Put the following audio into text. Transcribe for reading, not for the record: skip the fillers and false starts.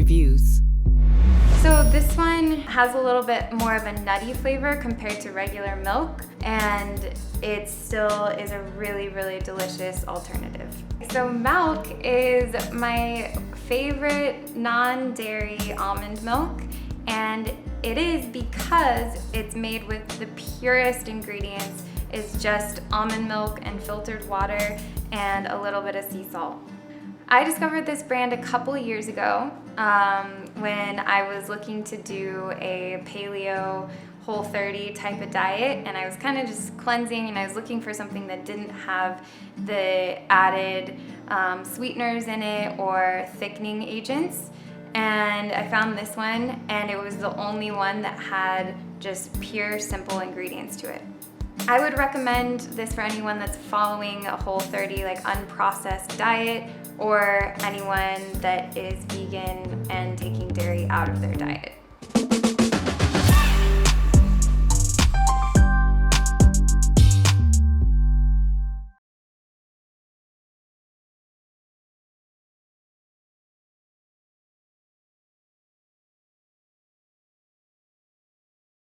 reviews. So this one has a little bit more of a nutty flavor compared to regular milk, and it still is a really, really delicious alternative. So Malk is my favorite non-dairy almond milk, and it is because it's made with the purest ingredients. It's just almond milk and filtered water and a little bit of sea salt. I discovered this brand a couple years ago when I was looking to do a paleo Whole30 type of diet, and I was kind of just cleansing, and I was looking for something that didn't have the added sweeteners in it or thickening agents. And I found this one, and it was the only one that had just pure, simple ingredients to it. I would recommend this for anyone that's following a Whole30, like unprocessed diet, or anyone that is vegan and taking dairy out of their diet.